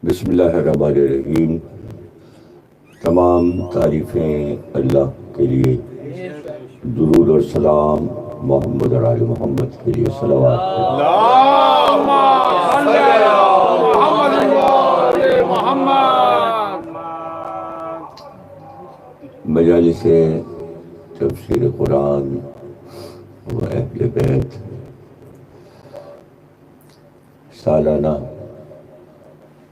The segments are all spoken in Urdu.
بسم اللہ الرحمن الرحیم۔ تمام تعریفیں اللہ کے لیے، درود اور سلام محمد اور آل محمد کے لیے صلوات۔ اللہم صلی علی محمد وآل محمد۔ مجالس تفسیر قرآن و اہل بیت سالانہ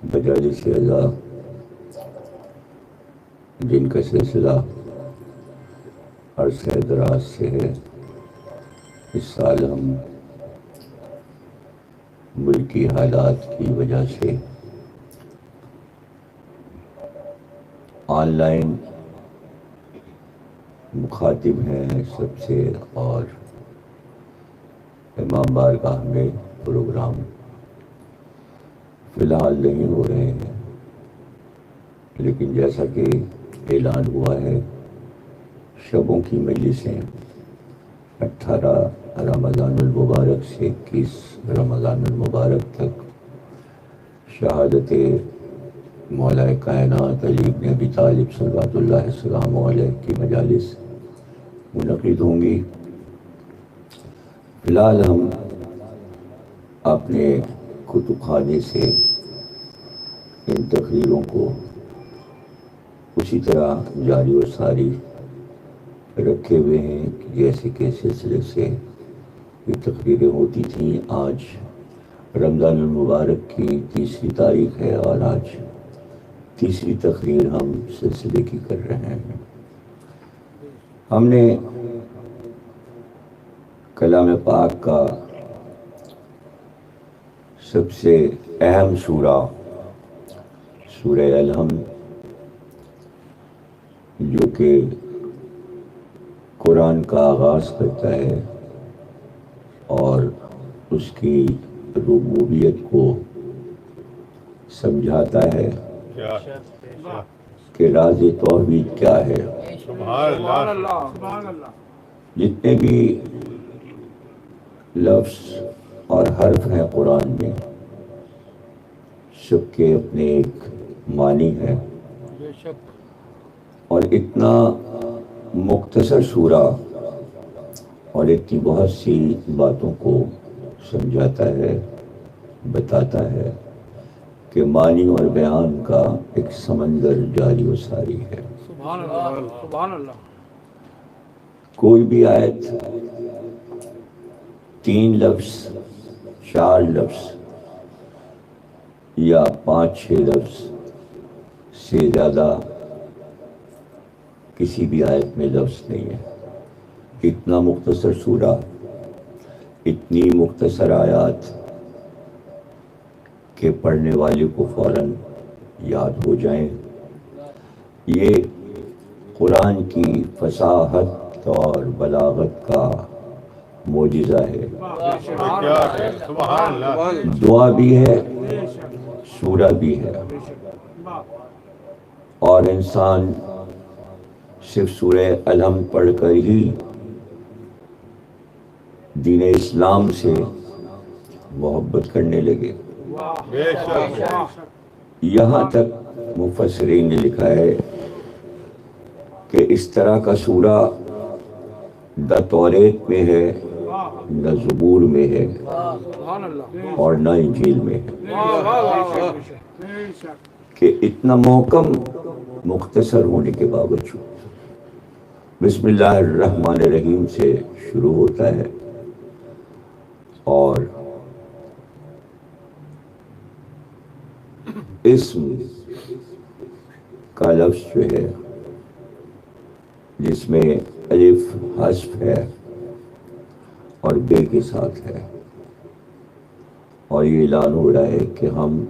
مجالس اعزا جن کا سلسلہ عرصہ دراز سے ہے، اس سال ہم ملکی حالات کی وجہ سے آن لائن مخاطب ہیں سب سے، اور امام بارگاہ میں پروگرام فی الحال نہیں ہو رہے ہیں، لیکن جیسا کہ اعلان ہوا ہے شبوں کی مجلسیں 18 رمضان المبارک سے 21 رمضان المبارک تک شہادت مولا کائنات علی بن ابی طالب صلوات اللہ السلام علیہ کی مجالس منعقد ہوں گی۔ فی الحال ہم اپنے کتب خانے سے ان تقریروں کو اسی طرح جاری و ساری رکھے ہوئے ہیں کہ جیسے کہ سلسلے سے یہ تقریریں ہوتی تھیں۔ آج رمضان المبارک کی 30 تاریخ ہے اور آج 3 تقریر ہم سلسلے کی کر رہے ہیں۔ ہم نے کلام پاک کا سب سے اہم سورہ سورہ الحمد، جو کہ قرآن کا آغاز کرتا ہے اور اس کی ربوبیت کو سمجھاتا ہے کہ راز توحید کیا ہے۔ جتنے بھی لفظ اور حرف ہیں قرآن میں، سب کے اپنے ایک معنی ہے، اور اتنا مختصر سورہ اور اتنی بہت سی باتوں کو سمجھاتا ہے، بتاتا ہے کہ معنی اور بیان کا ایک سمندر جاری و ساری ہے۔ سبحان اللہ، سبحان اللہ۔ کوئی بھی آیت 3 لفظ، 4 لفظ یا 5-6 لفظ سے زیادہ کسی بھی آیت میں لفظ نہیں ہے۔ اتنا مختصر سورہ، اتنی مختصر آیات کہ پڑھنے والے کو فوراً یاد ہو جائیں۔ یہ قرآن کی فصاحت اور بلاغت کا معجزہ ہے۔ دعا بھی ہے، سورہ بھی ہے، اور انسان صرف سورہ الحمد پڑھ کر ہی دین اسلام سے محبت کرنے لگے۔ یہاں تک مفسرین نے لکھا ہے کہ اس طرح کا سورہ نہ توریت میں ہے، نہ زبور میں ہے، اور نہ انجیل میں ہے، کہ اتنا محکم مختصر ہونے کے باوجود بسم اللہ الرحمن الرحیم سے شروع ہوتا ہے، اور اسم کا لفظ جو ہے جس میں الف حذف ہے اور بے کے ساتھ ہے، اور یہ اعلان ہو رہا ہے کہ ہم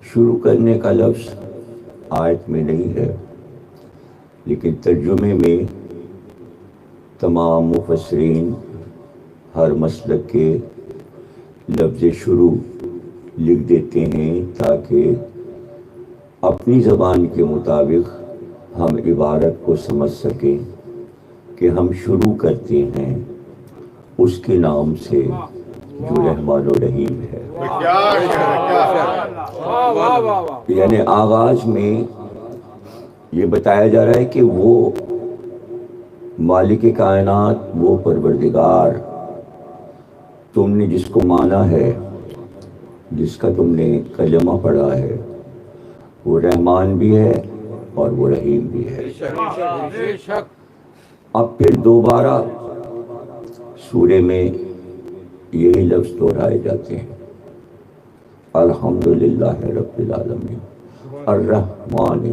شروع کرنے کا لفظ آیت میں نہیں ہے، لیکن ترجمے میں تمام مفسرین ہر مسلک کے لفظ شروع لکھ دیتے ہیں تاکہ اپنی زبان کے مطابق ہم عبارت کو سمجھ سکیں کہ ہم شروع کرتے ہیں اس کے نام سے جو رحمان و رحیم ہے۔ واہ واہ واہ. یعنی آغاز میں یہ بتایا جا رہا ہے کہ وہ مالک کائنات، وہ پروردگار تم نے جس کو مانا ہے، جس کا تم نے کلمہ پڑھا ہے، وہ رحمان بھی ہے اور وہ رحیم بھی ہے. بے شک. اب پھر دوبارہ سورے میں یہی لفظ دہرائے جاتے ہیں، الحمدللہ رب العالمین الرحمن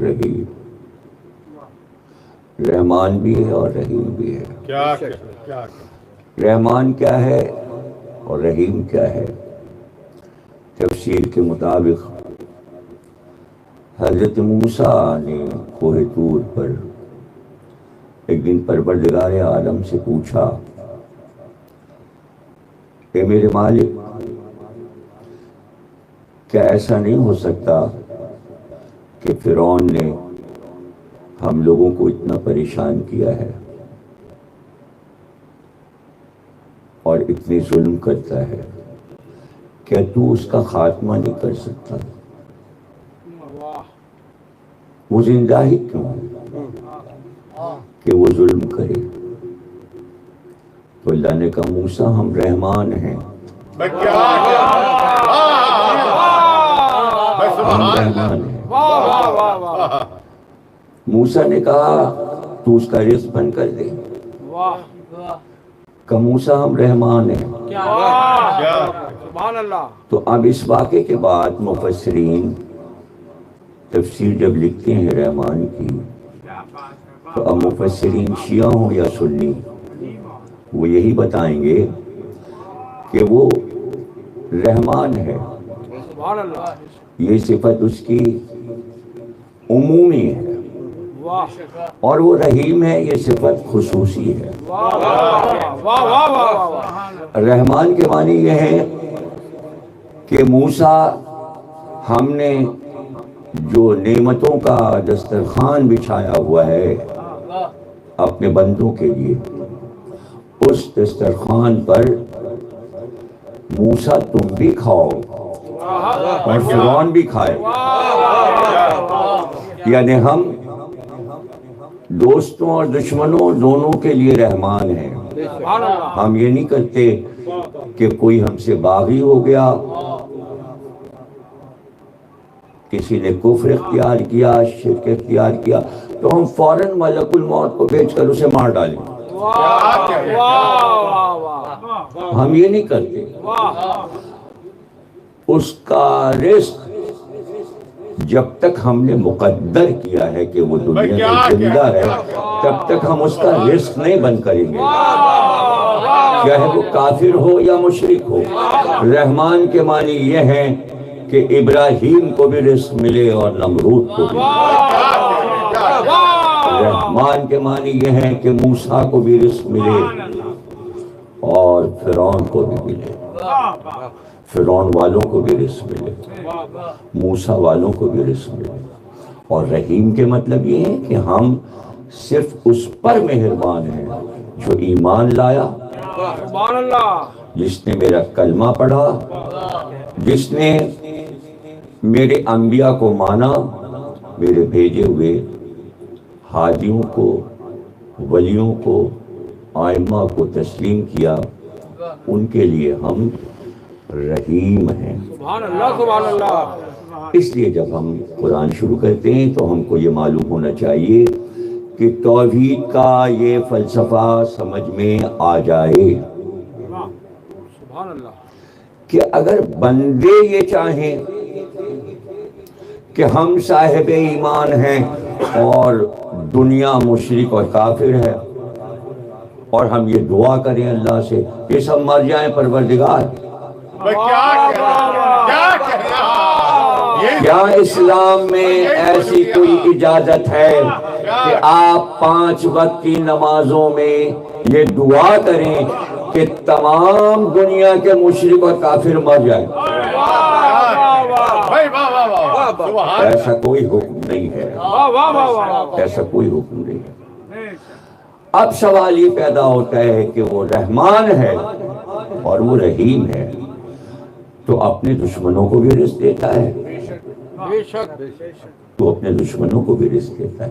رحیم. رحمان بھی ہے اور رحیم بھی ہے. کیا رحمان کیا ہے اور رحیم کیا ہے؟ تفسیر کے مطابق حضرت موسیٰ نے کوہ طور پر ایک دن پروردگار عالم سے پوچھا، اے میرے مالک، کیا ایسا نہیں ہو سکتا کہ فرعون نے ہم لوگوں کو اتنا پریشان کیا ہے اور اتنے ظلم کرتا ہے، کیا تو اس کا خاتمہ نہیں کر سکتا؟ وہ زندہ ہی کیوں کہ وہ ظلم کرے؟ تو اللہ نے کہا، موسیٰ ہم رحمان ہیں، ہم رحمان ہیں. موسیٰ نے کہا تو اس کا رزق بند کر دے. کہ موسیٰ ہم رحمان ہیں. سبحان اللہ. تو اب اس واقعے کے بعد مفسرین تفسیر جب لکھتے ہیں رحمان کی، تو اب مفسرین شیعہ ہوں یا سنی، وہ یہی بتائیں گے کہ وہ رحمان ہے. سبحان اللہ. یہ صفت اس کی عمومی ہے، اور وہ رحیم ہے، یہ صفت خصوصی ہے. رحمان کے معنی یہ ہے کہ موسیٰ ہم نے جو نعمتوں کا دسترخوان بچھایا ہوا ہے اپنے بندوں کے لیے، اس دسترخوان پر موسیٰ تم بھی کھاؤ اور فرعون بھی کھائے. یعنی ہم دوستوں اور دشمنوں دونوں کے لیے رحمان ہیں. ہم یہ نہیں کرتے کہ کوئی ہم سے باغی ہو گیا، کسی نے کفر اختیار کیا، شرک اختیار کیا، تو ہم فوراً ملک الموت کو بھیج کر اسے مار ڈالیں. ہم یہ نہیں کرتے. اس کا رزق جب تک ہم نے مقدر کیا ہے کہ وہ دنیا میں زندہ ہے، تب تک ہم اس کا رزق نہیں بند کریں گے، چاہے وہ کافر ہو یا مشرک ہو. رحمان کے معنی یہ ہے کہ ابراہیم کو بھی رزق ملے اور نمرود کو بھی. رحمان کے معنی یہ ہے کہ موسیٰ کو بھی رزق ملے اور فرعون کو بھی ملے، فرعون والوں کو بھی رزق ملے، موسیٰ والوں کو بھی رزق ملے. اور رحیم کے مطلب یہ ہے کہ ہم صرف اس پر مہربان ہیں جو ایمان لایا، سبحان اللہ. جس نے میرا کلمہ پڑھا، جس نے میرے انبیاء کو مانا، میرے بھیجے ہوئے ہادیوں کو، ولیوں کو، آئمہ کو تسلیم کیا، ان کے لیے ہم رحیم ہیں. سبحان اللہ. سبحان اللہ. اس لیے جب ہم قرآن شروع کرتے ہیں تو ہم کو یہ معلوم ہونا چاہیے کہ توحید کا یہ فلسفہ سمجھ میں آ جائے سبحان اللہ. کہ اگر بندے یہ چاہیں کہ ہم صاحب ایمان ہیں اور دنیا مشرک اور کافر ہے، اور ہم یہ دعا کریں اللہ سے کہ سب مر جائیں پروردگار، کیا اسلام میں ایسی کوئی اجازت ہے کہ آپ 5 وقت کی نمازوں میں یہ دعا کریں کہ تمام دنیا کے مشرک اور کافر مر جائیں؟ ایسا کوئی حکم نہیں ہے، ایسا کوئی حکم نہیں ہے. اب سوال یہ پیدا ہوتا ہے کہ وہ رحمان ہے اور وہ رحیم ہے، تو اپنے دشمنوں کو بھی رزق دیتا ہے، بے شک تو اپنے دشمنوں کو بھی رزق دیتا ہے۔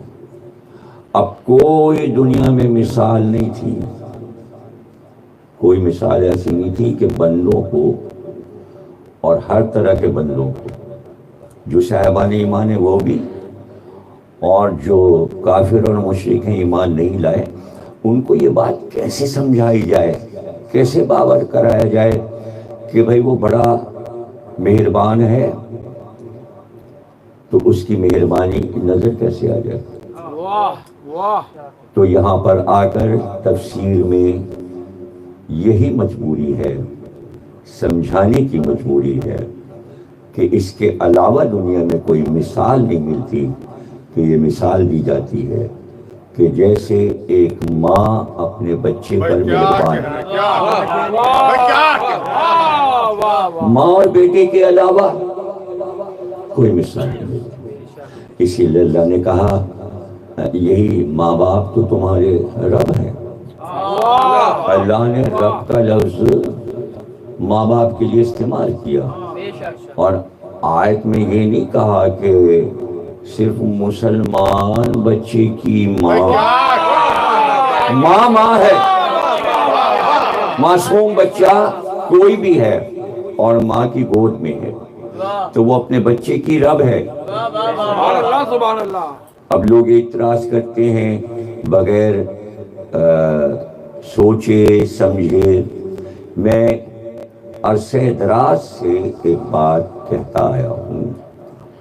اب کوئی دنیا میں مثال نہیں تھی، کوئی مثال ایسی نہیں تھی کہ بندوں کو، اور ہر طرح کے بندوں کو، جو صاحبان ایمان ہے وہ بھی، اور جو کافر اور مشرک ہیں ایمان نہیں لائے، ان کو یہ بات کیسے سمجھائی جائے، کیسے باور کرایا جائے کہ بھئی وہ بڑا مہربان ہے، تو اس کی مہربانی کی نظر کیسے آ جائے۔ واہ واہ، تو یہاں پر آ کر تفسیر میں یہی مجبوری ہے، سمجھانے کی مجبوری ہے کہ اس کے علاوہ دنیا میں کوئی مثال نہیں ملتی، کہ یہ مثال دی جاتی ہے کہ جیسے ایک ماں اپنے بچے پر مہربان ہے، ماں اور بیٹے کے علاوہ کوئی مثال نہیں ملتی۔ اسی لیے اللہ نے کہا یہی ماں باپ تو تمہارے رب ہیں۔ اللہ نے رب کا لفظ ماں باپ کے لیے استعمال کیا، اور آیت میں یہ نہیں کہا کہ صرف مسلمان بچے کی ماں ماں ہے، معصوم بچہ کوئی بھی ہے اور ماں کی گود میں ہے تو وہ اپنے بچے کی رب ہے۔ سبحان اللہ سبحان اللہ۔ اب لوگ اعتراض کرتے ہیں بغیر سوچے سمجھے۔ میں عرصہ دراز سے ایک بات کہتا آیا ہوں،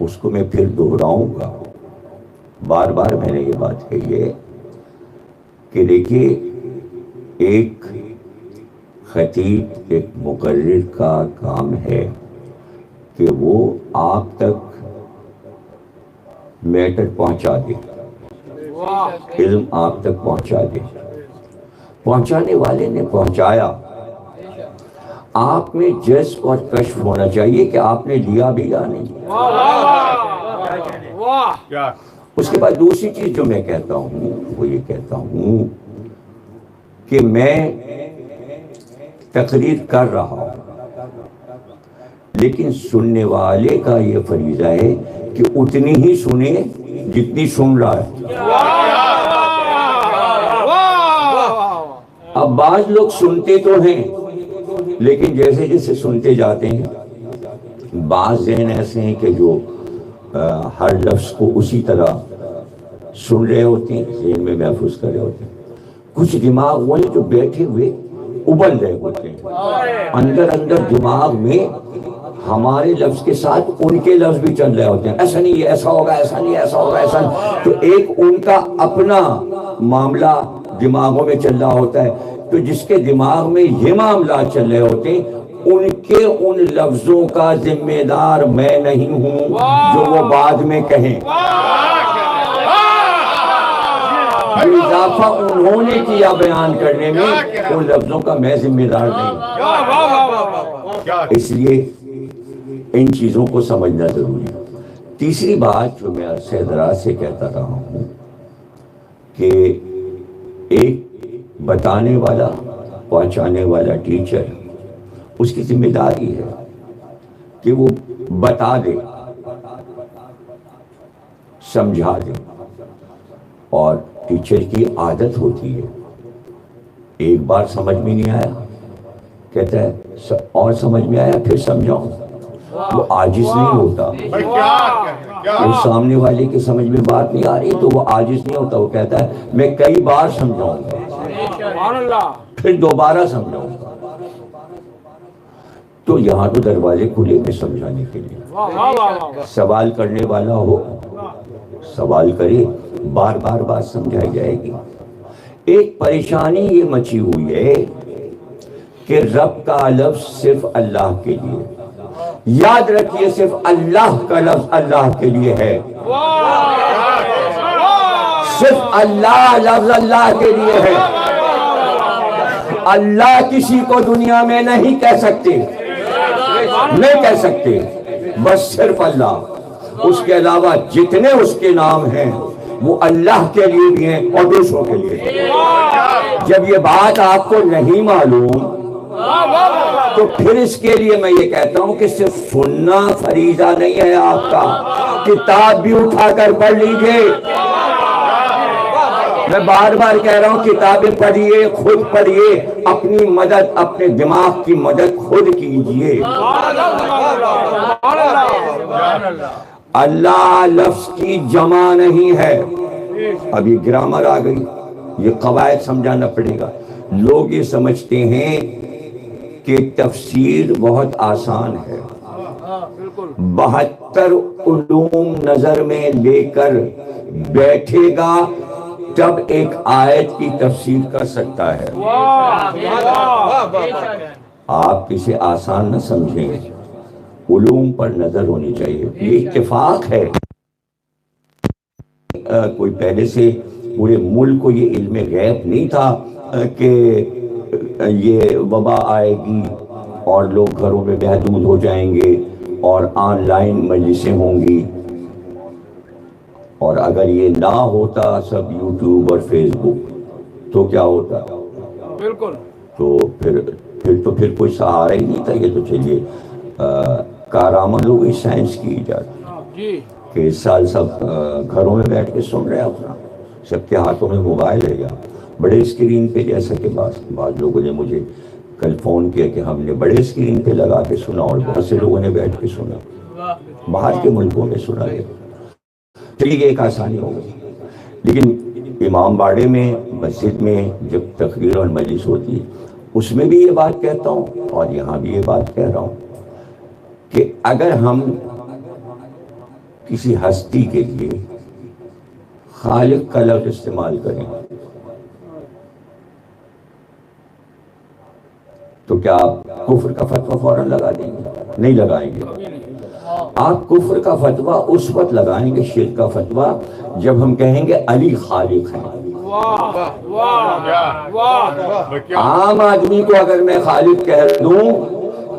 اس کو میں پھر دہراؤں گا، بار بار میں نے یہ بات کہی ہے کہ دیکھیے، ایک خطیب، ایک مقرر کا کام ہے کہ وہ آپ تک میٹر پہنچا دے، علم آپ تک پہنچا دے۔ پہنچانے والے نے پہنچایا، آپ میں جذب اور کشف ہونا چاہیے کہ آپ نے لیا بھی یا نہیں۔ اس کے بعد دوسری چیز جو میں کہتا ہوں وہ یہ کہتا ہوں کہ میں تقریر کر رہا ہوں، لیکن سننے والے کا یہ فریضہ ہے کہ اتنی ہی سنے جتنی سن رہا ہے۔ اب بعض لوگ سنتے تو ہیں، لیکن جیسے جیسے سنتے جاتے ہیں، بعض ذہن ایسے ہیں کہ جو ہر لفظ کو اسی طرح سن رہے ہوتے ہیں، ذہن میں محفوظ کر رہے ہوتے ہیں۔ کچھ دماغ وہ ہیں جو بیٹھے ہوئے ابل رہے ہوتے ہیں، اندر دماغ میں ہمارے لفظ کے ساتھ ان کے لفظ بھی چل رہے ہوتے ہیں، ایسا نہیں یہ ایسا ہوگا، ایسا نہیں ایسا ہوگا، ایسا نہیں۔ تو ایک ان کا اپنا معاملہ دماغوں میں چل رہا ہوتا ہے، تو جس کے دماغ میں یہ معاملات چل رہے ہوتے ہیں، ان کے ان لفظوں کا ذمہ دار میں نہیں ہوں جو وہ بعد میں کہیں۔ اضافہ انہوں نے کیا بیان کرنے میں، ان لفظوں کا میں ذمہ دار نہیں۔ اس لیے ان چیزوں کو سمجھنا ضروری ہے۔ تیسری بات جو میں عرصہ دراز سے کہتا رہا ہوں کہ ایک بتانے والا، پہنچانے والا ٹیچر، اس کی ذمہ داری ہے کہ وہ بتا دے، سمجھا دے، اور ٹیچر کی عادت ہوتی ہے ایک بار سمجھ میں نہیں آیا کہتا ہے اور سمجھ میں آیا پھر سمجھاؤں۔ وہ عاجز نہیں ہوتا، وہ سامنے والے کے سمجھ میں بات نہیں آ رہی تو وہ عاجز نہیں ہوتا، وہ کہتا ہے میں کئی بار سمجھاؤں گا، پھر دوبارہ سمجھاؤں گا۔ تو یہاں تو دروازے کھلے میں سمجھانے کے لیے، سوال کرنے والا ہو سوال کرے، بار بار بات سمجھائی جائے گی۔ ایک پریشانی یہ مچی ہوئی ہے کہ رب کا لفظ صرف اللہ کے لیے، یاد رکھیے صرف اللہ کا لفظ اللہ کے لیے ہے، صرف اللہ لفظ اللہ کے لیے ہے۔ اللہ کسی کو دنیا میں نہیں کہہ سکتے، نہیں کہہ سکتے، بس صرف اللہ۔ اس کے علاوہ جتنے اس کے نام ہیں وہ اللہ کے لیے بھی ہیں اور دوسروں کے لیے۔ جب یہ بات آپ کو نہیں معلوم تو پھر اس کے لیے میں یہ کہتا ہوں کہ صرف سننا فریضہ نہیں ہے آپ کا، کتاب بھی اٹھا کر پڑھ لیجئے۔ میں بار بار کہہ رہا ہوں کتابیں پڑھیے، خود پڑھیے، اپنی مدد، اپنے دماغ کی مدد خود کیجئے۔ اللہ لفظ کی جمع نہیں ہے۔ ابھی گرامر آ گئی، یہ قواعد سمجھانا پڑے گا۔ لوگ یہ سمجھتے ہیں کہ تفسیر بہت آسان ہے، 72 علوم نظر میں لے کر بیٹھے گا تب ایک آیت کی تفسیر کر سکتا ہے۔ آپ اسے آسان نہ سمجھیں، علوم پر نظر ہونی چاہیے۔ یہ اتفاق ہے، کوئی پہلے سے پورے ملک کو یہ علم غیب نہیں تھا کہ یہ وبا آئے گی اور لوگ گھروں میں محدود ہو جائیں گے اور آن لائن مجلسیں ہوں گی، اور اگر یہ نہ ہوتا سب یوٹیوب اور فیس بک تو کیا ہوتا؟ بالکل۔ تو پھر کوئی سہارا ہی نہیں تھا۔ یہ تو چلیے کارآمد ہو گئی سائنس کی ایجاد کہ اس سال سب گھروں میں بیٹھ کے سن رہے ہیں، اپنا سب کے ہاتھوں میں موبائل ہے، یا بڑے اسکرین پہ، جیسا کہ بعض لوگوں نے مجھے کل فون کیا کہ ہم نے بڑے اسکرین پہ لگا کے سنا اور بہت سے لوگوں نے بیٹھ کے سنا، باہر کے ملکوں میں سنا گیا۔ چلیے یہ ایک آسانی ہو گئی، لیکن امام باڑے میں مسجد میں جب تقریر اور مجلس ہوتی ہے اس میں بھی یہ بات کہتا ہوں اور یہاں بھی یہ بات کہہ رہا ہوں کہ اگر ہم کسی ہستی کے لیے خالق کا لفظ استعمال کریں تو کیا آپ کفر کا فتویٰ فوراً لگا دیں گے؟ نہیں لگائیں گے۔ آپ کفر کا فتویٰ اس وقت لگائیں گے، شرک کا فتویٰ، جب ہم کہیں گے علی خالق ہے۔ عام آدمی کو اگر میں خالق کہہ دوں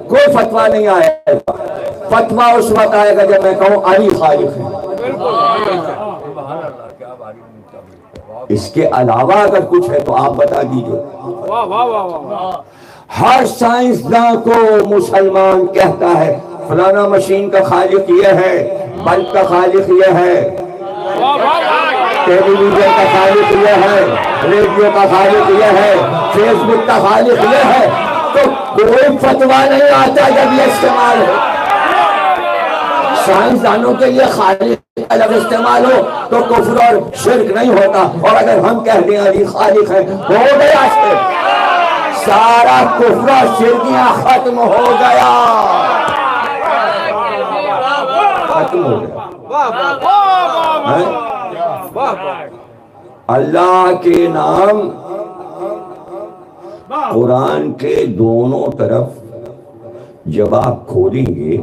کوئی فتویٰ نہیں آئے گا، فتویٰ اس وقت آئے گا جب میں کہوں علی خالق ہے۔ اس کے علاوہ اگر کچھ ہے تو آپ بتا دیجئے۔ ہر سائنسداں کو مسلمان کہتا ہے فلانا مشین کا خالق یہ ہے، بلب کا خالق یہ ہے، ٹیلی ویژن کا خالق یہ ہے، ریڈیو کا خالق یہ ہے، فیس بک کا خالق یہ ہے، تو کوئی فتویٰ نہیں آتا جب یہ استعمال ہو۔ سائنسدانوں کے لیے خالق کا لفظ استعمال ہو تو کفر اور شرک نہیں ہوتا، اور اگر ہم کہہ دیں علی خالق ہے ہو گیا، سارا کفر اور شرکیاں ختم ہو گیا، ختم ہو گیا۔ اللہ کے نام قرآن کے دونوں طرف جب آپ کھولیں گے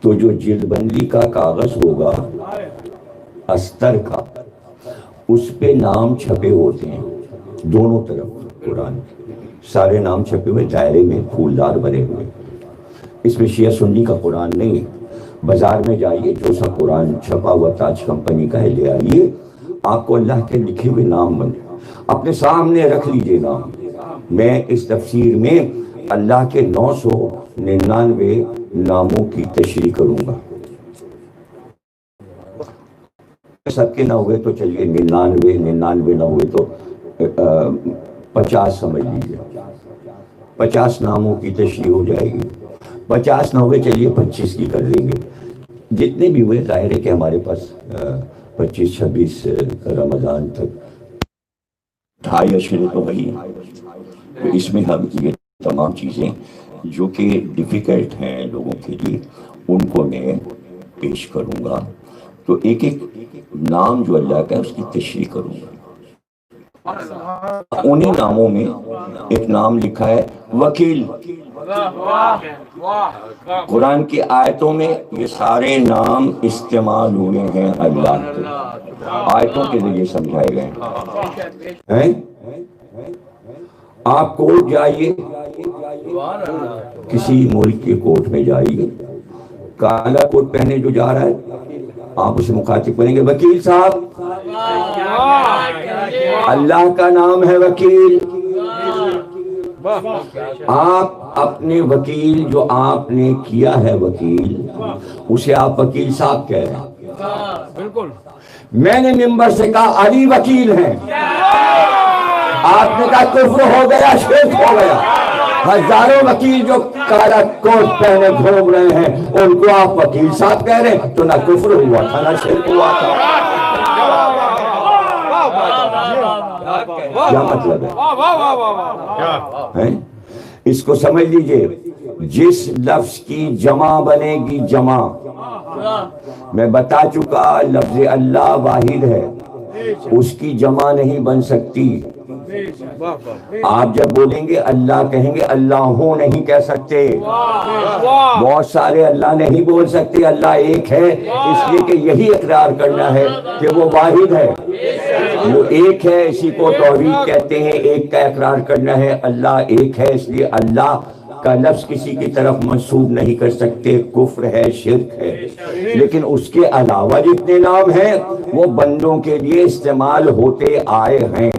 تو جو جلد بندی کا کاغذ ہوگا استر کا، اس پہ نام چھپے ہوتے ہیں دونوں طرف، قرآن کے سارے نام چھپے ہوئے دائرے میں پھولدار بنے ہوئے۔ اس میں شیعہ سنی کا قرآن نہیں ہے۔ بازار میں جائیے، جو سا قرآن چھپا ہوا تاج کمپنی کا ہے لے آئیے، آپ کو اللہ کے لکھے ہوئے نام بنے، اپنے سامنے رکھ لیجئے نام۔ میں اس تفسیر میں اللہ کے 999 ناموں کی تشریح کروں گا، سب کے نہ ہوئے تو چلیے 99 نہ ہوئے تو 50 سمجھ لیجیے، 50 ناموں کی تشریح ہو جائے گی۔ 50 نہ ہوئے چلیے 25 کی کر لیں گے، جتنے بھی ہوئے ظاہر ہے کہ ہمارے پاس 25-26 رمضان تک 2.5 اشرے تو وہی ہیں، تو اس میں ہم یہ تمام چیزیں جو کہ ڈیفیکلٹ ہیں لوگوں کے لیے ان کو میں پیش کروں گا۔ تو ایک ایک نام جو اللہ کا ہے اس کی تشریح کروں گا۔ انہی ناموں میں ایک نام لکھا ہے وکیل۔ قرآن کی آیتوں میں یہ سارے نام استعمال ہوئے ہیں اللہ کے، آیتوں کے ذریعے سمجھائے گئے ہیں۔ آپ کورٹ جائیے، کسی ملک کے کورٹ میں جائیے، کالا کوٹ پہنے جو جا رہا ہے آپ اسے مخاطب کریں گے وکیل صاحب، اللہ کا نام ہے وکیل، آپ اپنے وکیل جو آپ نے کیا ہے وکیل، اسے آپ وکیل صاحب کہہ رہے ہیں. بالکل. میں نے ممبر سے کہا علی وکیل ہیں، آپ نے کہا کفر ہو گیا، شرک ہو گیا. ہزاروں وکیل جو کالا کوٹ پہنے گھوم رہے ہیں ان کو آپ وکیل صاحب کہہ رہے ہیں، تو نہ کفر ہوا تھا نہ شرک ہوا تھا. کیا مطلب ہے؟ اس کو سمجھ لیجئے، جس لفظ کی جمع بنے گی جمع، میں بتا چکا لفظ اللہ واحد ہے، اس کی جمع نہیں بن سکتی. آپ جب بولیں گے اللہ کہیں گے اللہ ہوں نہیں کہہ سکتے. بہت سارے اللہ نہیں بول سکتے اللہ ایک ہے، اس لیے کہ یہی اقرار کرنا ہے کہ وہ واحد ہے، وہ ایک ہے، اسی کو توحید کہتے ہیں. ایک کا اقرار کرنا ہے، اللہ ایک ہے، اس لیے اللہ کا لفظ کسی کی طرف منسوب نہیں کر سکتے. کفر ہے، شرک ہے. لیکن اس کے علاوہ جتنے نام ہیں وہ بندوں کے لیے استعمال ہوتے آئے ہیں.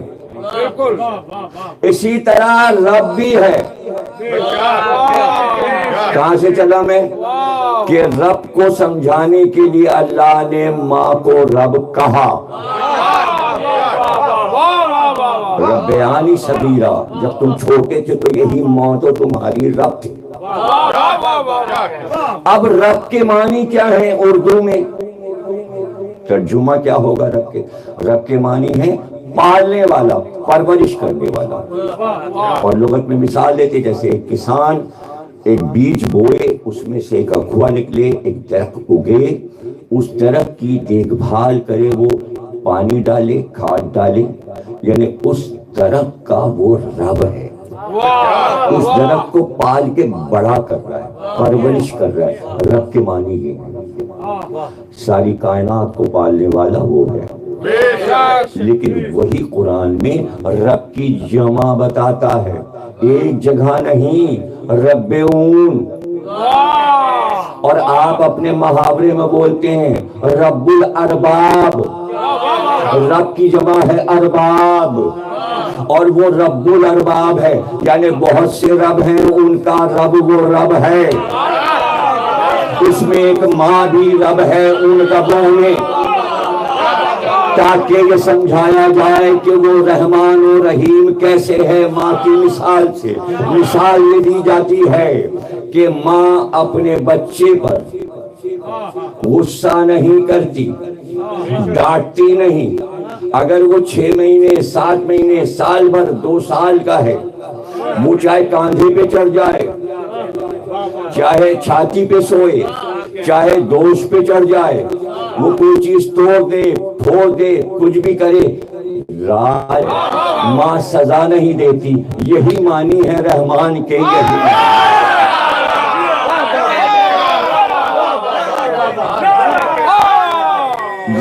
اسی طرح رب بھی ہے. کہاں سے چلا میں کہ رب کو سمجھانے کے لیے اللہ نے ماں کو رب کہا. ربیانی صغیرہ، جب تم چھوٹے تھے تو یہی ماں تو تمہاری رب تھی. اب رب کے معنی کیا ہے اردو میں؟ ترجمہ کیا ہوگا رب کے؟ رب کے معنی ہے پالنے والا، پرورش کرنے والا. اور لغت میں مثال دیتے جیسے ایک کسان ایک بیج بوئے، اس میں سے ایک اخوا نکلے، ایک درخت اگے، اس درخت کی دیکھ بھال کرے، وہ پانی ڈالے، کھاد ڈالے، یعنی اس درخت کا وہ رب ہے. اس درخت کو پال کے بڑا کر رہا ہے، پرورش کر رہا ہے. رب کے معنی یہ ہے ساری کائنات کو پالنے والا وہ ہے. لیکن وہی قرآن میں رب کی جمع بتاتا ہے، ایک جگہ نہیں، ربعون. اور آپ اپنے محاورے میں بولتے ہیں رب الارباب، رب کی جمع ہے ارباب، اور وہ رب الارباب ہے، یعنی بہت سے رب ہیں، ان کا رب وہ رب ہے. اس میں ایک ماں بھی رب ہے ان ربوں میں، تاکہ یہ سمجھایا جائے کہ وہ رحمان و رحیم کیسے ہے. ماں کی مثال سے مثال یہ دی جاتی ہے کہ ماں اپنے بچے پر غصہ نہیں کرتی، ڈانٹتی نہیں. اگر وہ 6 مہینے 7 مہینے سال بھر 2 سال کا ہے، وہ چاہے کاندھے پہ چڑھ جائے، چاہے چھاتی پہ سوئے، چاہے دوش پہ چڑھ جائے، وہ کوئی چیز توڑ دے پھوڑ دے کچھ بھی کرے، ماں سزا نہیں دیتی. یہی معنی ہے رحمان کے. یہی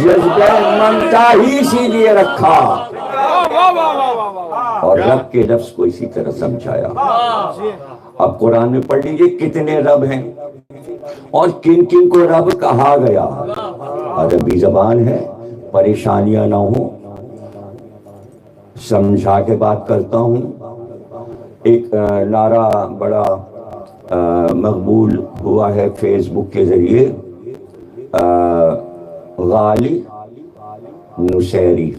جذبہ ممتا ہی اسی لیے رکھا اور رب کے لفظ کو اسی طرح سمجھایا. اب قرآن میں پڑھ لیجئے کتنے رب ہیں اور کن کن کو رب کہا گیا. عربی زبان ہے، پریشانیاں نہ ہوں، سمجھا کے بات کرتا ہوں. ایک نعرہ بڑا مقبول ہوا ہے فیس بک کے ذریعے، غالی نصیری.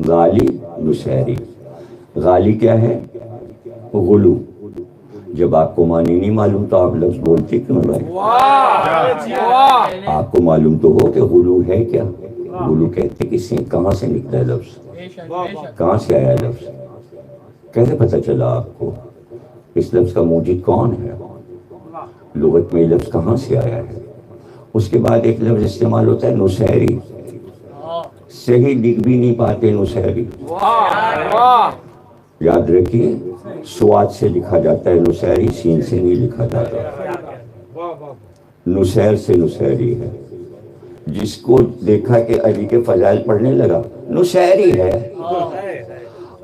غالی نصیری، غالی کیا ہے؟ غلو. جب آپ کو معنی نہیں معلوم تو آپ لفظ بولتے کیوں بھائی؟ آپ کو معلوم تو ہو کہ غلو ہے کیا. غلو کہتے کس سے، کہاں سے نکلا ہے لفظ، کہاں سے آیا لفظ، کیسے پتہ چلا آپ کو اس لفظ کا موجد کون ہے، لغت میں لفظ کہاں سے آیا ہے. اس کے بعد ایک لفظ استعمال ہوتا ہے نصیری، صحیح لکھ بھی نہیں پاتے نصیری. یاد رکھیے سواد سے لکھا جاتا ہے نصیری، سین سے نہیں لکھا جاتا. نصیر سے نصیری ہے. جس کو دیکھا کہ علی کے فضائل پڑھنے لگا نصیری ہے.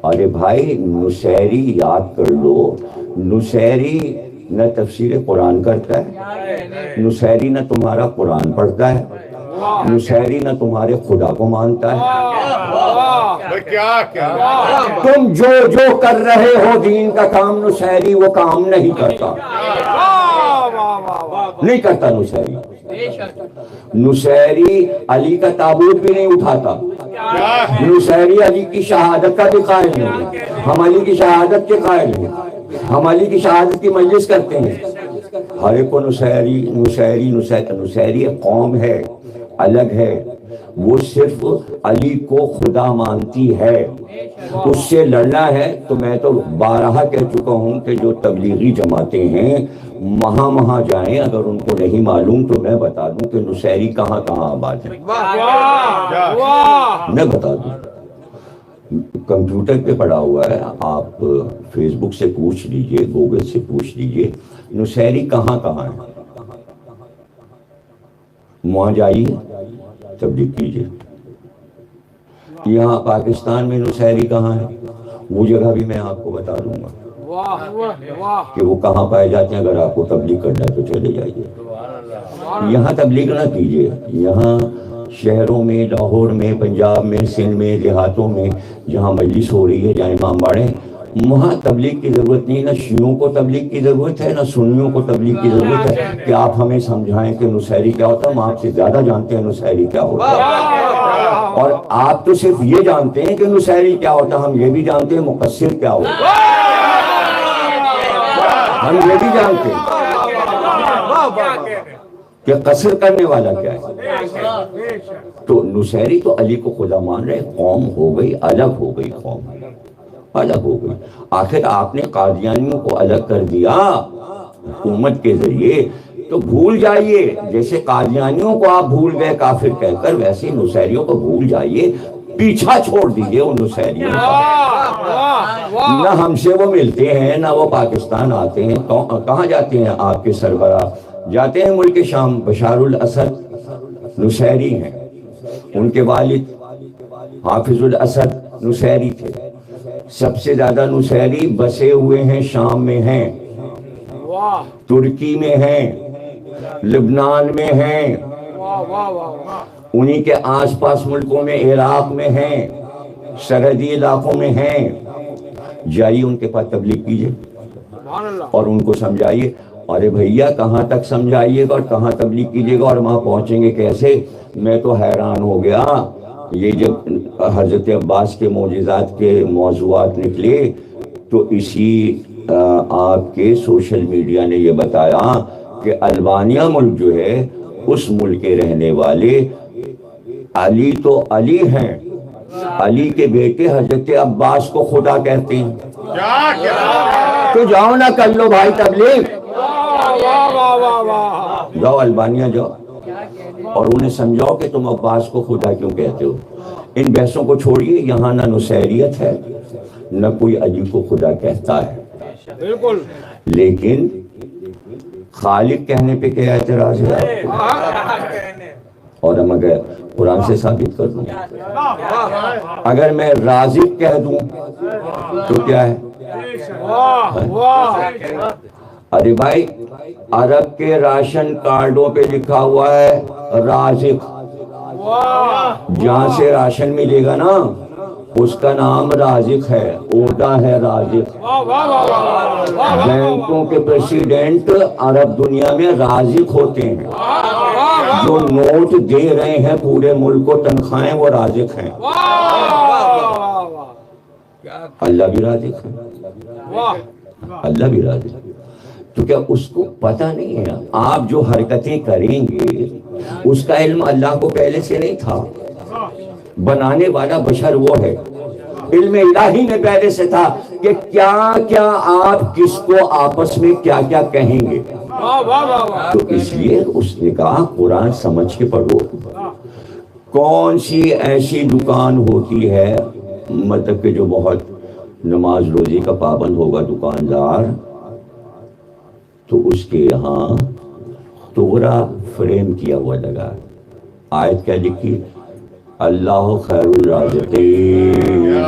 ارے بھائی نصیری یاد کر لو. نصیری نہ تفسیر قرآن کرتا ہے، نصیری نہ تمہارا قرآن پڑھتا ہے. نصیری نہ تمہارے خدا کو مانتا ہے. کیا تم جو کر رہے ہو دین کا کام، نصیری وہ کام نہیں کرتا. نہیں کرتا نصیری. نصیری علی کا تابوت بھی نہیں اٹھاتا. نصیری علی کی شہادت کا بھی قائل نہیں. ہم علی کی شہادت کے قائل ہیں. ہم علی کی شہادت کی مجلس کرتے ہیں. ہر ایک کو نصیری ایک قوم ہے، الگ ہے. وہ صرف علی کو خدا مانتی ہے. اس سے لڑنا ہے تو میں تو بارہا کہہ چکا ہوں کہ جو تبلیغی جماعتیں ہیں وہاں جائیں، اگر ان کو نہیں معلوم تو میں بتا دوں کہ نصیری کہاں آباد ہے. میں بتا دوں، کمپیوٹر پہ پڑا ہوا ہے. آپ فیس بک سے پوچھ لیجئے، گوگل سے پوچھ لیجئے نصیری کہاں ہے. وہاں جائیے، تبلیغ کیجئے. یہاں پاکستان میں نصیری کہاں ہے وہ جگہ بھی میں آپ کو بتا دوں گا کہ وہ کہاں پائے جاتے ہیں. اگر آپ کو تبلیغ کرنا ہے تو چلے جائیے. یہاں تبلیغ نہ کیجئے. یہاں شہروں میں، لاہور میں، پنجاب میں، سندھ میں، دیہاتوں میں جہاں مجلس ہو رہی ہے، جہاں امام باڑے، وہاں تبلیغ کی ضرورت نہیں. نہ شیعوں کو تبلیغ کی ضرورت ہے، نہ سنیوں کو تبلیغ کی ضرورت ہے کہ آپ ہمیں سمجھائیں کہ نصیری کیا ہوتا ہے. ہم آپ سے زیادہ جانتے ہیں نصیری کیا ہوتا ہے. اور آپ تو صرف یہ جانتے ہیں کہ نصیری کیا ہوتا ہے، ہم یہ بھی جانتے ہیں مقصر کیا ہوتا ہے. ہم یہ بھی جانتے ہیں کہ قصر کرنے والا کیا ہے. تو نصیری تو علی کو خدا مان رہے. قوم ہو گئی الگ، ہو گئی قوم الگ ہو گئی. آخر آپ نے قادیانیوں کو الگ کر دیا حکومت کے ذریعے، تو بھول جائیے. جیسے قادیانیوں کو آپ بھول گئے کافر کہہ کر، ویسے نصیریوں کو بھول جائیے. پیچھا چھوڑ دیجئے ان نصیریوں کا. نہ ہم سے وہ ملتے ہیں، نہ وہ پاکستان آتے ہیں. کہاں جاتے ہیں آپ کے سربراہ؟ جاتے ہیں ملک شام. بشار الاسد نصیری ہیں. ان کے والد حافظ الاسد نصیری تھے. سب سے زیادہ نصیری بسے ہوئے ہیں شام میں ہیں، ترکی میں ہیں، لبنان میں ہیں، انہی کے آس پاس ملکوں میں، عراق میں ہیں، سرحدی علاقوں میں ہیں. جائیے ان کے پاس تبلیغ کیجئے اور ان کو سمجھائیے. ارے بھیا کہاں تک سمجھائیے گا اور کہاں تبلیغ کیجئے گا اور وہاں پہنچیں گے کیسے؟ میں تو حیران ہو گیا. یہ جب حضرت عباس کے معجزات کے موضوعات نکلے تو اسی آپ کے سوشل میڈیا نے یہ بتایا کہ البانیہ ملک جو ہے اس ملک کے رہنے والے علی تو علی ہیں، علی کے بیٹے حضرت عباس کو خدا کہتے ہیں. تو جاؤ نہ کر لو بھائی تبلیغ. جاؤ البانیہ جاؤ اور انہیں سمجھاؤ کہ تم عباس کو خدا کیوں کہتے ہو. ان بحثوں کو چھوڑیے. یہاں نہ نصیریت ہے، نہ کوئی علی کو خدا کہتا ہے. بالکل. لیکن خالق کہنے پہ کیا اعتراض ہے آپ کو؟ اور ہم اگر قرآن سے ثابت کر دوں، اگر میں رازق کہہ دوں تو کیا ہے؟ ارے بھائی عرب کے راشن کارڈوں پہ لکھا ہوا ہے رازق. جہاں سے راشن ملے گا نا اس کا نام رازق ہے، عہدہ ہے رازق. بینکوں کے پریسیڈنٹ عرب دنیا میں رازق ہوتے ہیں. جو نوٹ دے رہے ہیں پورے ملک کو تنخواہیں، وہ رازق ہیں. اللہ بھی رازق ہے، اللہ بھی رازق ہے. تو کیا اس کو پتہ نہیں ہے؟ آپ جو حرکتیں کریں گے اس کا علم اللہ کو پہلے سے نہیں تھا. بنانے والا بشر وہ ہے. علم الہی میں پہلے سے تھا کہ کیا کیا آپ کس کو آپس میں کیا کیا کہیں گے. تو اس لیے اس نے کہا قرآن سمجھ کے پڑھو. کون سی ایسی دکان ہوتی ہے مطلب کہ جو بہت نماز روزے کا پابند ہوگا دکاندار، تو اس کے یہاں توغرا فریم کیا ہوا لگا. آیت کیا لکھی؟ اللہ خیر الرازقین.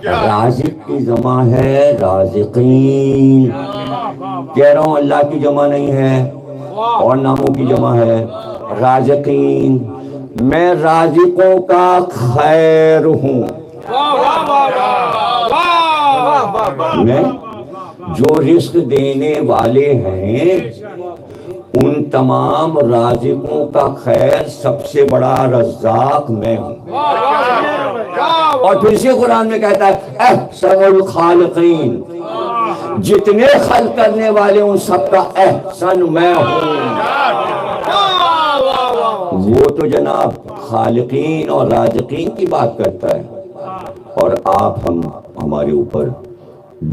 رازق کی جمع ہے رازقین. کہہ رہا ہوں اللہ کی جمع نہیں ہے اور ناموں کی جمع ہے. رازقین، میں رازقوں کا خیر ہوں۔ میں جو رزق دینے والے ہیں ان تمام رازقوں کا خیر، سب سے بڑا رزاق میں ہوں۔ اور پھر سے قرآن میں کہتا ہے احسن الخالقین، جتنے خلق کرنے والے ان سب کا احسن میں ہوں۔ وہ تو جناب خالقین اور رازقین کی بات کرتا ہے، اور آپ ہمارے اوپر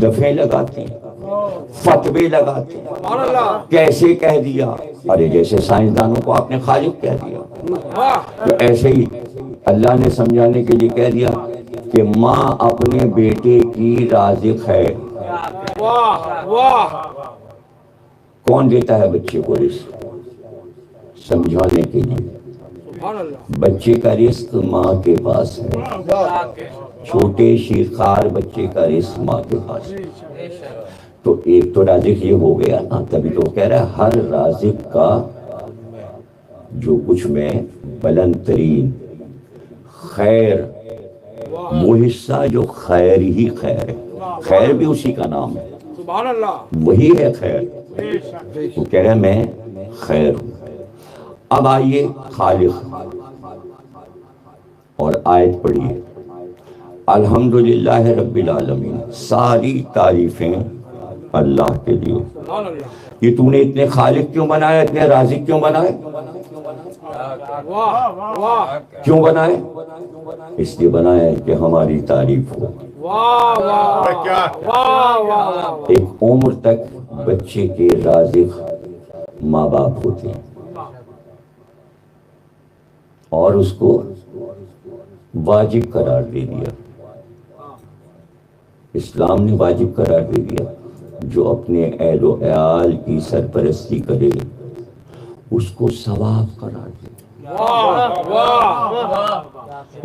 دفعے لگاتے ہیں، فتوے لگاتے ہیں۔ کیسے کہہ دیا؟ ارے جیسے سائنسدانوں کو آپ نے خالق کہہ دیا، تو ایسے ہی اللہ نے سمجھانے کے لیے کہہ دیا کہ ماں اپنے بیٹے کی رازق ہے۔ کون دیتا ہے بچے کو رزق؟ سمجھانے کے لیے بچے کا رزق ماں کے پاس ہے، چھوٹے شیرخوار بچے کا رزق ماں کے پاس ہے۔ تو ایک تو رازق یہ ہو گیا نا، تبھی تو کہہ رہا ہے ہر رازق کا جو کچھ میں بلند ترین خیر، وہ حصہ جو خیر ہی خیر ہے، خیر بھی اسی کا نام ہے، وہی ہے خیر۔ وہ کہہ رہا ہے میں خیر ہوں۔ اب آئیے خالق اور آیت پڑھیے، الحمدللہ رب العالمین، ساری تعریفیں اللہ کے لیے۔ یہ تو نے اتنے خالق کیوں بنائے، اتنے رازق کیوں بنائے؟ کیوں بنائے؟ اس لیے بنائے کہ ہماری تعریف ہو۔ ایک عمر تک بچے کے رازق ماں باپ ہوتے ہیں، اور اس کو واجب قرار دے دیا، اسلام نے واجب قرار دے دیا۔ جو اپنے اہل و عیال کی سرپرستی کرے اس کو ثواب قرار دے،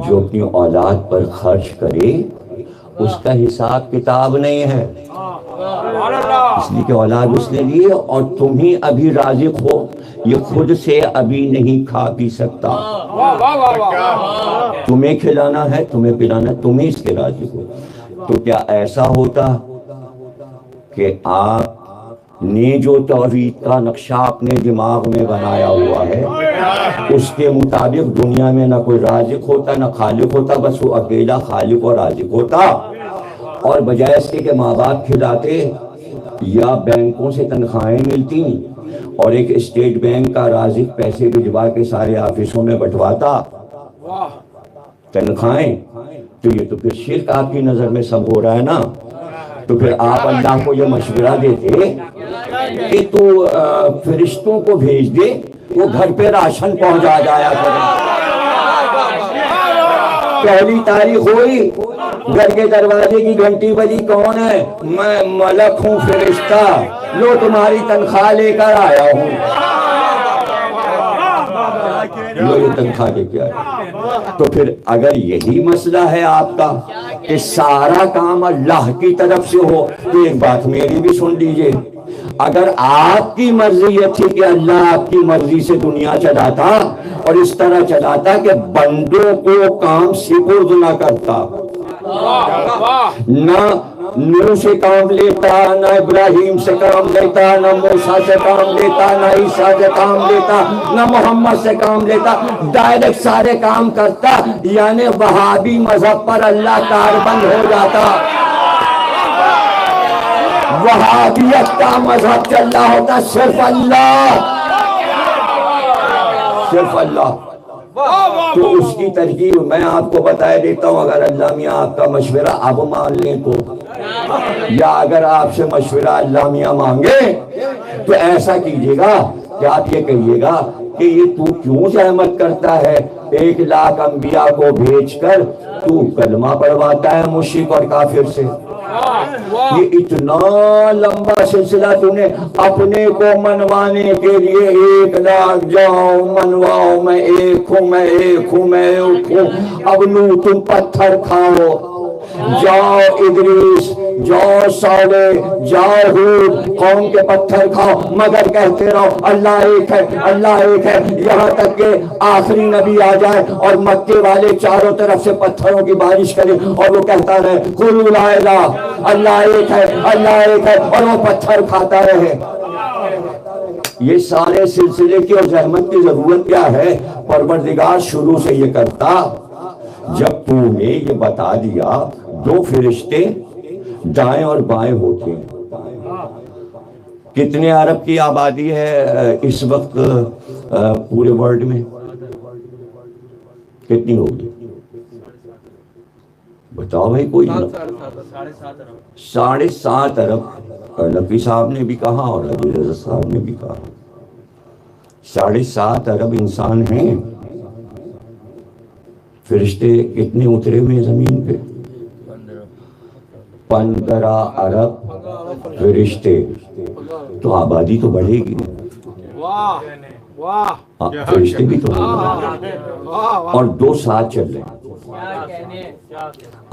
جو اپنی اولاد پر خرچ کرے اس کا حساب کتاب نہیں ہے، اس لیے کہ اولاد اس نے لی اور تم ہی ابھی رازق ہو، یہ خود سے ابھی نہیں کھا پی سکتا، تمہیں کھلانا ہے، تمہیں پلانا ہے، تم ہی اس کے رازق ہو۔ تو کیا ایسا ہوتا کہ آپ نے جو توحید کا نقشہ اپنے دماغ میں بنایا ہوا ہے اس کے مطابق دنیا میں نہ کوئی رازق ہوتا نہ خالق ہوتا، بس وہ اکیلا خالق اور رازق ہوتا، اور بجائے اس کے کہ ماں باپ کھلاتے یا بینکوں سے تنخواہیں ملتی اور ایک اسٹیٹ بینک کا رازق پیسے بھجوا کے سارے آفسوں میں بٹواتا تنخواہیں، تو یہ تو پھر شرک آپ کی نظر میں سب ہو رہا ہے نا۔ تو پھر آپ اللہ کو یہ مشورہ دیتے کہ تو فرشتوں کو بھیج دے، وہ گھر پہ راشن پہنچا جایا کرے۔ پہلی تاریخ ہوئی، گھر کے دروازے کی گھنٹی بجی، کون ہے؟ میں ملک ہوں، فرشتہ، لو تمہاری تنخواہ لے کر آیا ہوں، لو یہ تنخواہ لے کے آیا۔ تو پھر اگر یہی مسئلہ ہے آپ کا کہ سارا کام اللہ کی طرف سے ہو، تو ایک بات میری بھی سن لیجئے، اگر آپ کی مرضی یہ تھی کہ اللہ آپ کی مرضی سے دنیا چلاتا اور اس طرح چلاتا کہ بندوں کو کام سپرد نہ کرتا، نہ نوح سے کام لیتا، نہ ابراہیم سے کام لیتا، نہ موسیٰ سے کام لیتا، نہ عیسیٰ سے کام لیتا، نہ محمد سے کام لیتا، ڈائریکٹ سارے کام کرتا، یعنی وہابی مذہب پر اللہ کاربند ہو جاتا، وہابیت کا مذہب چل رہا ہوتا، صرف اللہ، صرف اللہ۔ تو اس کی ترکیب میں آپ کو بتا دیتا ہوں، اگر اللہ میاں آپ کا مشورہ اب مان لیں تو، یا اگر آپ سے مشورہ اللہ میاں مانگے تو ایسا کیجئے گا کہ آپ یہ کہیے گا کہ یہ تو کیوں زحمت کرتا ہے 1,00,000 انبیاء کو بھیج کر تو کلمہ پڑھواتا ہے مشرک اور کافر سے، یہ اتنا لمبا سلسلہ تو نے اپنے کو منوانے کے لیے 1,00,000 جاؤ منواؤ، میں ایک ہوں، میں ایک ہوں، میں ایک ہوں، اب نو تم پتھر کھاؤ، جاؤ ادریس، جاؤ صالح، جاؤ ہود، قوم کے پتھر کھاؤ مگر کہتے رہو اللہ ایک ہے، اللہ ایک ہے، یہاں تک کہ آخری نبی آ جائے اور مکے والے چاروں طرف سے پتھروں کی بارش کرے اور وہ کہتا رہے قولوا لا الہ، اللہ ایک ہے، اللہ ایک ہے، اور وہ پتھر کھاتا رہے۔ یہ سارے سلسلے کی اور زحمت کی ضرورت کیا ہے؟ پروردگار شروع سے یہ کرتا، جب تو نے یہ بتا دیا دو فرشتے دائیں اور بائیں ہوتے ہیں۔ کتنے عرب کی آبادی ہے اس وقت پورے ورلڈ میں؟ کتنی ہوگی بتاؤ بھائی کوئی؟ 7.5 ارب۔ نبی صاحب نے بھی کہا اور نبی رضا صاحب نے بھی کہا 7.5 ارب انسان ہیں۔ فرشتے کتنے اترے ہوئے زمین پہ؟ 15 ارب فرشتے، تو آبادی تو بڑھے گی، فرشتے بھی تو بڑھے گی، اور دو ساتھ چل رہے ہیں۔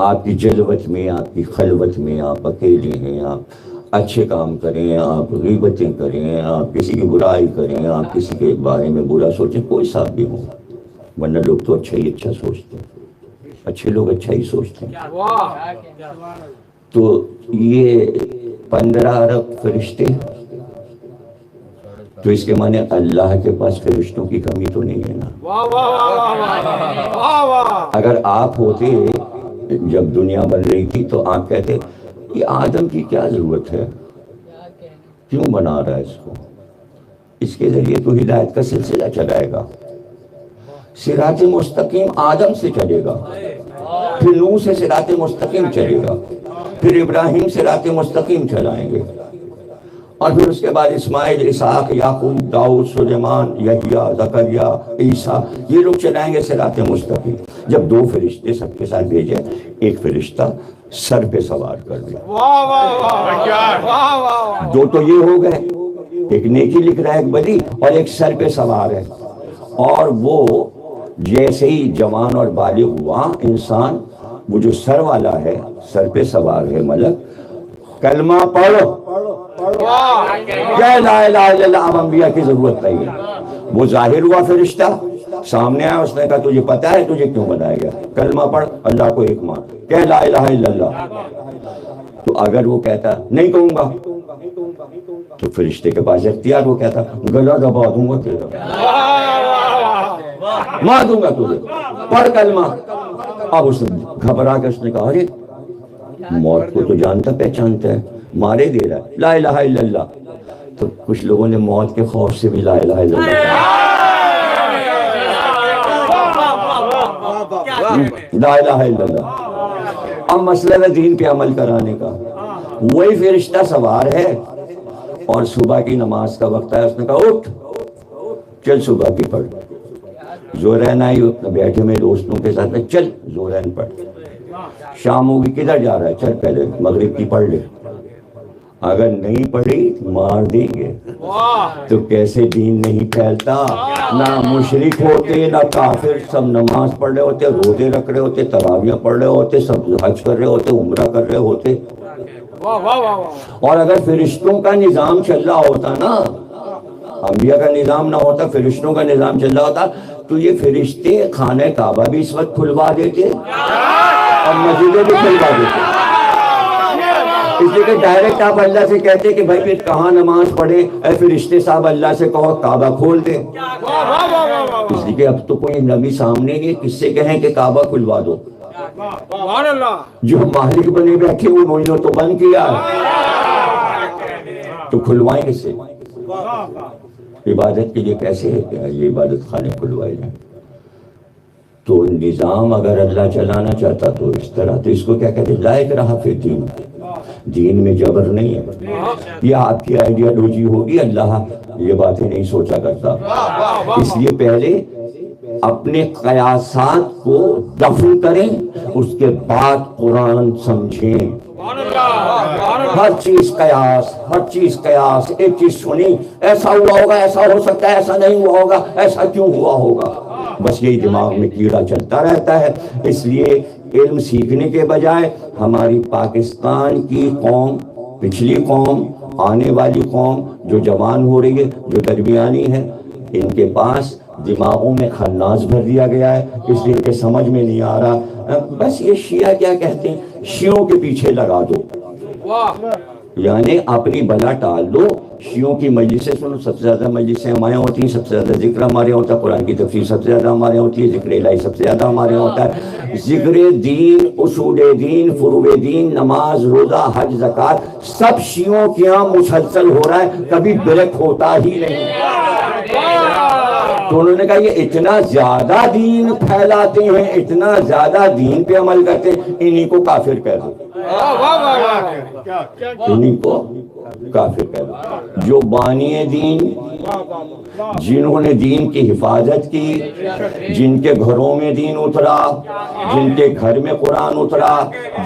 آپ کی جلوت میں، آپ کی خلوت میں، آپ اکیلے ہیں، آپ اچھے کام کریں، آپ غیبتیں کریں، آپ کسی کی برائی کریں، آپ کسی کے بارے میں برا سوچیں، کوئی صاحب بھی ہو، ورنہ لوگ تو اچھا ہی اچھا سوچتے ہیں، اچھے لوگ اچھا ہی سوچتے ہیں۔ تو یہ 15 ارب فرشتے، تو اس کے معنی اللہ کے پاس فرشتوں کی کمی تو نہیں ہے نا۔ اگر آپ ہوتے جب دنیا بن رہی تھی تو آپ کہتے یہ آدم کی کیا ضرورت ہے، کیوں بنا رہا ہے اس کو، اس کے ذریعے تو ہدایت کا سلسلہ چلائے گا، صراط مستقیم آدم سے چلے گا، پھر نوح سے صراط مستقیم چلے گا، پھر ابراہیم صراط مستقیم چلائیں گے، اور پھر اس کے بعد اسماعیل، اسحاق، یعقوب، داؤد، سلیمان، یحییٰ، زکریا، عیسیٰ، یہ لوگ چلائیں گے صراط مستقیم۔ جب دو فرشتے سب کے ساتھ بھیجے، ایک فرشتہ سر پہ سوار کر دیا، دو تو یہ ہو گئے، ایک نیکی لکھ رہا ہے ایک بدی، اور ایک سر پہ سوار ہے، اور وہ جیسے ہی جوان اور بالغ ہوا انسان، وہ جو سر والا ہے، سر پہ سوار ہے ملک، کلمہ پڑھو، کیا لا الہ الا اللہ، اب انبیاء کی ضرورت نہیں ہے۔ وہ ظاہر ہوا فرشتہ، سامنے آیا، اس نے کہا تجھے پتا ہے تجھے کیوں بنایا گیا، کلمہ پڑھ، اللہ کو ایک مان، کہہ لا الہ الا اللہ۔ تو اگر وہ کہتا نہیں کہوں گا تو فرشتے کے پاس اختیار، وہ کہتا گلا دبا دوں گا تیرا، مار دوں گا تجھے، پڑھ کلمہ۔ اب اس نے گھبرا کے اس نے کہا ارے موت کو تو جانتا پہچانتا ہے، مارے دے رہا ہے، لا الہ الا اللہ۔ تو کچھ لوگوں نے موت کے خوف سے بھی لا الہ الا اللہ لا الہ الا اللہ۔ اب مسئلہ ہے دین پہ عمل کرانے کا۔ وہی فرشتہ سوار ہے اور صبح کی نماز کا وقت ہے، اس نے کہا اٹھ چل صبح کی پڑھ، زورین آئی، بیٹھے میں دوستوں کے ساتھ میں چل زورین پڑھ، شام ہوگی کدھر جا رہا ہے، چل پہلے مغرب کی پڑھ لے، اگر نہیں پڑھی مار دیں گے۔ تو کیسے دین نہیں پھیلتا، نہ مشرک ہوتے نہ کافر، سب نماز پڑھ رہے ہوتے، روزے رکھ رہے ہوتے، تراویح پڑھ رہے ہوتے، سب حج کر رہے ہوتے، عمرہ کر رہے ہوتے۔ اور اگر فرشتوں کا نظام چل رہا ہوتا نا، انبیاء کا نظام نہ ہوتا، فرشتوں کا نظام چل رہا ہوتا، تو یہ فرشتے خانہ کعبہ بھی اس وقت کھلوا دیتے اور مسجدیں بھی کھلوا دیتے۔ اس لیے کہ ڈائریکٹ آپ اللہ سے کہتے کہ بھائی پھر کہاں نماز پڑھے، اے فرشتے صاحب اللہ سے کہو کعبہ کھول دے۔ اس لیے کہ اب تو کوئی نبی سامنے نہیں، کس سے کہیں کہ کعبہ کھلوا دو، جو مالک بنے بیٹھے انہوں نے تو بند کیا، تو کھلوائیں کس سے؟ عبادت کے لیے کیسے یہ عبادت خانے کھلوائے جائیں؟ تو نظام اگر اللہ چلانا چاہتا تو اس طرح، تو اس کو کیا کہتے ہیں، لا اکراہ فی الدین، دین میں جبر نہیں ہے۔ یہ آپ کی آئیڈیالوجی ہوگی، اللہ یہ باتیں نہیں سوچا کرتا۔ اس لیے پہلے اپنے قیاسات کو دفن کریں، اس کے بعد قرآن سمجھیں۔ ہر چیز قیاس، ہر چیز قیاس، ایک چیز سنی ایسا ہوا ہوگا، ایسا ہو سکتا ہے، ایسا نہیں ہوا ہوگا، ایسا کیوں ہوا ہوگا، بس یہی دماغ میں کیڑا چلتا رہتا ہے۔ اس لیے علم سیکھنے کے بجائے ہماری پاکستان کی قوم، پچھلی قوم، آنے والی قوم جو جوان ہو رہی ہے، جو درمیانی ہے، ان کے پاس دماغوں میں خناس بھر دیا گیا ہے، اس لیے کہ سمجھ میں نہیں آ رہا، بس یہ شیعہ کیا کہتے ہیں، شیعوں کے پیچھے لگا دو، یعنی اپنی بلا ٹال دو، شیعوں کی مجلسیں سنو، سب سے زیادہ مجلسیں ہمارے ہوتی ہیں، سب سے زیادہ ذکر ہمارے ہوتا ہے، قرآن کی تفسیر سب سے زیادہ ہمارے ہوتی ہے، ذکر الہی سب سے زیادہ ہمارے ہوتا ہے، ذکر دین، اصول دین، فروع دین، نماز، روزہ، حج، زکوٰۃ سب شیعوں کے یہاں مسلسل ہو رہا ہے، کبھی بریک ہوتا ہی نہیں۔ تو انہوں نے کہا یہ اتنا زیادہ دین پھیلاتے ہیں، اتنا زیادہ دین پہ عمل کرتے ہیں، انہی کو کافر کہہ دو، انہی کو کافر کہہ دو، جو بانی دین، جنہوں نے دین کی حفاظت کی، جن کے گھروں میں دین اترا، جن کے گھر میں قرآن اترا،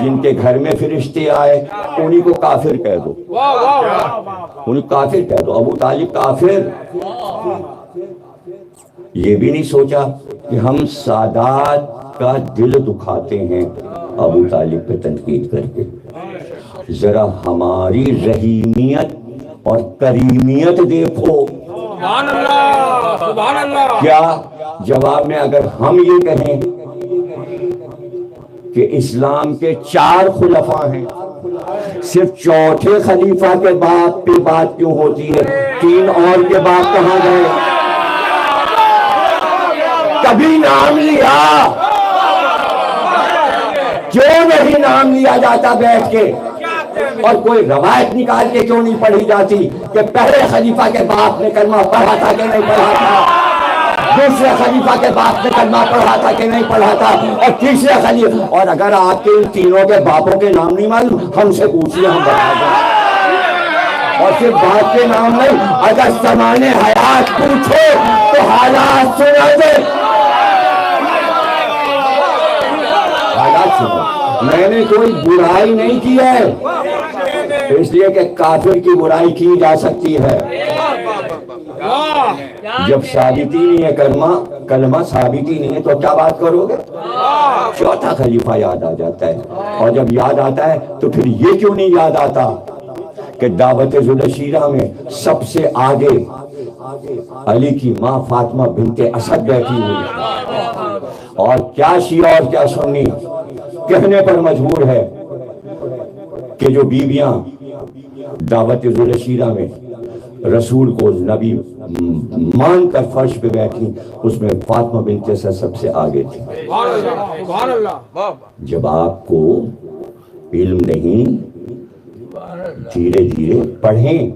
جن کے گھر میں فرشتے آئے، انہی کو کافر کہہ دو، انہی کافر کہہ دو۔ ابو طالب کافر، یہ بھی نہیں سوچا کہ ہم سادات کا دل دکھاتے ہیں ابو طالب پہ تنقید کر کے، ذرا ہماری رحیمیت اور کریمیت دیکھو۔ سبحان اللہ، سبحان اللہ۔ کیا جواب میں اگر ہم یہ کہیں کہ اسلام کے 4 خلفاء ہیں، صرف چوتھے خلیفہ کے باپ پہ بات کیوں ہوتی ہے، 3 اور کے باپ کہاں گئے؟ کبھی نام لیا کیوں نہیں نام لیا جاتا بیٹھ کے؟ اور کوئی روایت نکال کے کیوں نہیں پڑھی جاتی کہ پہلے خلیفہ کے باپ نے کلمہ پڑھا تھا کہ نہیں پڑھا تھا، دوسرے خلیفہ کے باپ نے کلمہ پڑھا تھا کہ نہیں پڑھا تھا، اور تیسرے خلیفہ؟ اور اگر آپ کے ان تینوں کے باپوں کے نام نہیں معلوم، ہم سے پوچھئے، ہم بتا دیں۔ اور صرف باپ کے نام نہیں، اگر زمان حیات پوچھو تو حالات سنا دے، حالات سنا۔ میں نے کوئی برائی نہیں کی ہے، اس لیے کہ کافر کی برائی کی جا سکتی ہے، جب ثابت ہی نہیں ہے کلمہ ثابت ہی نہیں ہے تو کیا بات کرو گے؟ چوتھا خلیفہ یاد آ جاتا ہے، اور جب یاد آتا ہے تو پھر یہ کیوں نہیں یاد آتا کہ دعوت ذوالشیرہ میں سب سے آگے علی کی ماں فاطمہ بنت اسد بیٹھی ہوئی، اور کیا شیعہ اور کیا سنی کہنے پر مجبور ہے کہ جو بیویاں دعوت ذوالشیرہ میں رسول کو نبی مان کر فرش پہ بیٹھی، اس میں فاطمہ بنت اسد سب سے آگے تھی۔ سبحان اللہ۔ جب آپ کو علم نہیں، دھیرے دھیرے پڑھیں،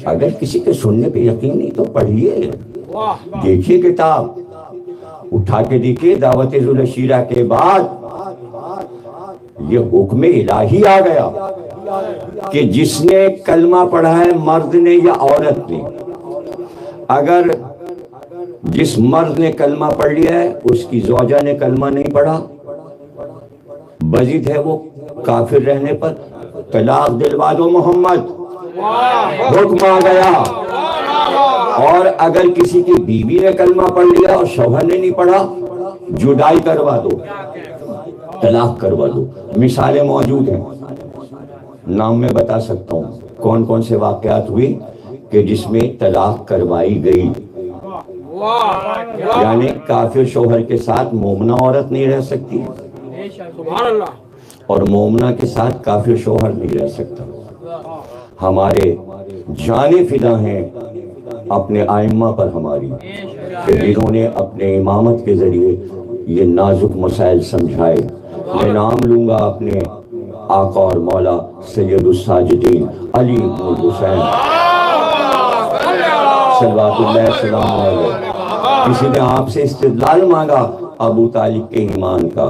اگر کسی کے سننے پہ یقین نہیں تو پڑھیے، دیکھیے کتاب اٹھا کے دیکھیے۔ دعوت ذوالشیرہ کے بعد یہ حکم الہی آ گیا کہ جس نے کلمہ پڑھا ہے، مرد نے یا عورت نے، اگر جس مرد نے کلمہ پڑھ لیا ہے اس کی زوجہ نے کلمہ نہیں پڑھا، بضد ہے وہ کافر رہنے پر، طلاق دلوا دو محمد، حکم آ گیا۔ اور اگر کسی کی بیوی نے کلمہ پڑھ لیا اور شوہر نے نہیں پڑھا، جدائی کروا دو، طلاق کروا دو۔ مثالیں موجود ہیں، نام میں بتا سکتا ہوں کون کون سے واقعات ہوئے کہ جس میں طلاق کروائی گئی، یعنی کافر شوہر کے ساتھ مومنہ عورت نہیں رہ سکتی، سبحان اللہ۔ اور مومنہ کے ساتھ کافر شوہر نہیں رہ سکتا۔ ہمارے جانیں فدا ہیں اپنے ائمہ پر ہماری، کہ جنہوں نے اپنے امامت کے ذریعے یہ نازک مسائل سمجھائے۔ میں نام لوں گا اپنے آقا اور مولا سید الساجدین علی بن الحسین صلوات اللہ السلام علیہ۔ کسی نے آپ سے استدلال مانگا ابو طالب کے ایمان کا،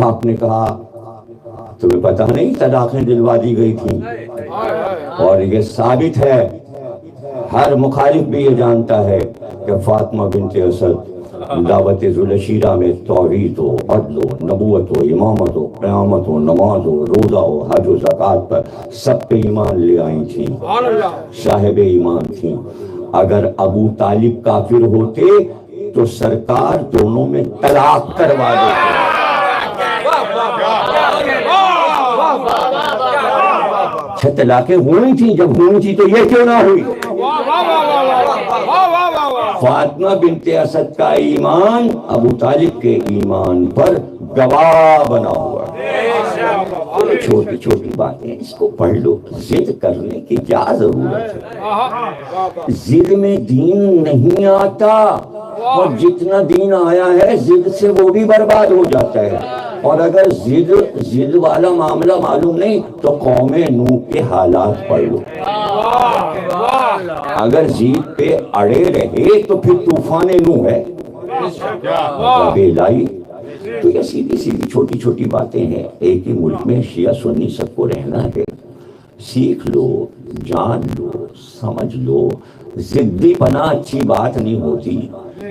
آپ نے کہا تمہیں پتہ نہیں طلاقیں دلوا دی گئی تھیں، اور یہ ثابت ہے، ہر مخالف بھی یہ جانتا ہے کہ فاطمہ بنت اسد دعوت ذوالشیرہ میں توحید ہو، عدل ہو، نبوت ہو، امامت ہو، قیامت ہو، نماز ہو، روزہ ہو، حج و زکوٰۃ پر سب پہ ایمان لے آئی تھیں، صاحب ایمان تھیں۔ اگر ابو طالب کافر ہوتے تو سرکار دونوں میں طلاق کروا دیتے، طلاقیں ہوئی تھیں، جب ہوئی تھی تو یہ کیوں نہ ہوئی؟ فاطمہ بنت اسد کا ایمان ابو طالب کے ایمان پر گواہ بنا ہوا ہے۔ چھوٹی چھوٹی باتیں اس کو پڑھ لو، ضد کرنے کی کیا ضرورت ہے؟ ضد میں دین نہیں آتا، اور جتنا دین آیا ہے ضد سے وہ بھی برباد ہو جاتا ہے۔ اور اگر ضد والا معاملہ معلوم نہیں تو قوم نوح کے حالات پڑھ لو۔ اگر ضد پہ اڑے رہے تو پھر طوفان نوح ہے، الہی۔ تو یہ سیدھی سیدھی چھوٹی چھوٹی باتیں ہیں۔ ایک ہی ملک میں شیعہ سنی سب کو رہنا ہے، سیکھ لو، جان لو، سمجھ لو۔ ضدی پنا اچھی بات نہیں ہوتی۔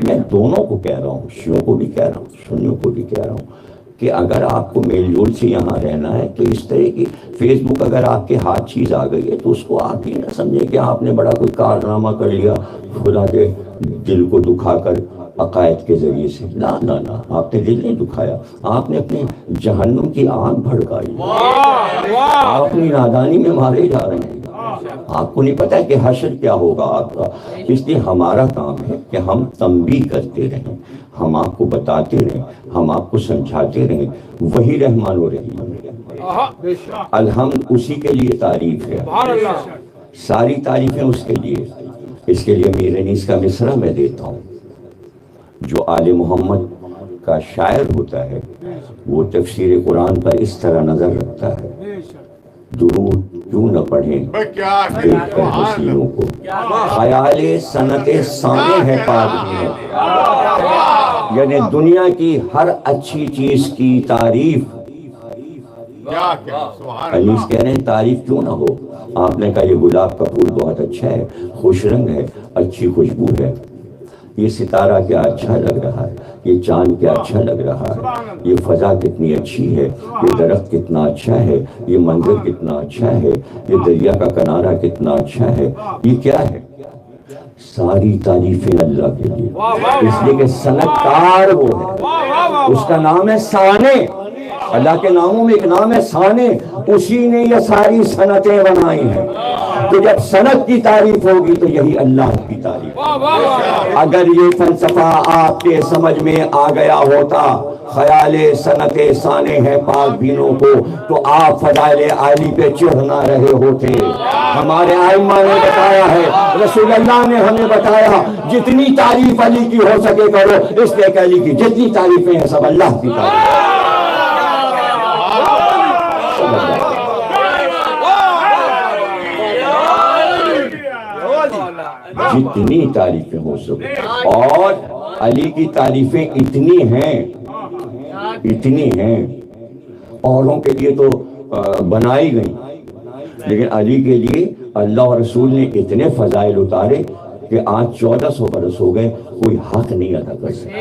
میں دونوں کو کہہ رہا ہوں، شیعوں کو بھی کہہ رہا ہوں، سنیوں کو بھی کہہ رہا ہوں کہ اگر آپ کو میل جول سے یہاں رہنا ہے تو اس طرح کی فیس بک اگر آپ کے ہاتھ چیز آ گئی ہے تو اس کو آپ ہی نہ سمجھیں کہ آپ نے بڑا کوئی کارنامہ کر لیا خدا کے دل کو دکھا کر عقائد کے ذریعے سے۔ نہ نہ نہ، آپ نے دل نہیں دکھایا، آپ نے اپنے جہنم کی آگ بھڑکائی۔ آپ اپنی نادانی میں مارے جا رہے ہیں، آپ کو نہیں پتا کہ حشر کیا ہوگا آپ کا۔ اس لیے ہمارا کام ہے کہ ہم تنبیہ کرتے رہیں، ہم آپ کو بتاتے رہیں، ہم آپ کو سمجھاتے رہیں۔ وہی رحمان و رحیم ہے، الحمد اسی کے لیے تعریف ہے، ساری تعریفیں اس کے لیے۔ اس کے لیے میرے نیز کا مصرع میں دیتا ہوں۔ جو آل محمد کا شاعر ہوتا ہے وہ تفسیر قرآن پر اس طرح نظر رکھتا ہے، درود کیوں نہ پڑھیں دیکھ کر حسینوں کو، خیال صنعت ثانی ہے پاک میں۔ یعنی دنیا کی ہر اچھی چیز کی تعریف، انیس کہہ رہے ہیں تعریف کیوں نہ ہو۔ آپ نے کہا یہ گلاب کا پھول بہت اچھا ہے، خوش رنگ ہے، اچھی خوشبو ہے، یہ ستارہ کیا اچھا لگ رہا ہے، یہ چاند کیا اچھا لگ رہا ہے، یہ فضا کتنی اچھی ہے، یہ درخت کتنا اچھا ہے، یہ منظر کتنا اچھا ہے، یہ دریا کا کنارہ کتنا اچھا ہے۔ یہ کیا ہے؟ ساری تعریفیں اللہ کے لیے، اس لیے کہ صنعت کار وہ ہے، اس کا نام ہے ثانی۔ اللہ کے ناموں میں ایک نام ہے ثانی، اسی نے یہ ساری صنعتیں بنائی ہیں۔ تو جب صنعت کی تعریف ہوگی تو یہی اللہ کی تعریف۔ اگر یہ فلسفہ آپ کے سمجھ میں آ گیا ہوتا، خیال صنعت ثانی ہے پاک بینوں کو، تو آپ فضائل عالی پہ چڑھ نہ رہے ہوتے۔ ہمارے ائمہ نے بتایا ہے، رسول اللہ نے ہمیں بتایا، جتنی تعریف علی کی ہو سکے کرو، اس لیے کہ علی کی جتنی تعریفیں ہیں سب اللہ کی تعریف۔ جتنی تعریفیں ہو سکے، اور علی کی تعریفیں اتنی ہیں، اوروں کے لیے تو بنائی گئی، لیکن علی کے لیے اللہ اور رسول نے اتنے فضائل اتارے کہ آج 1400 برس ہو گئے کوئی حق نہیں ادا کر سکتا۔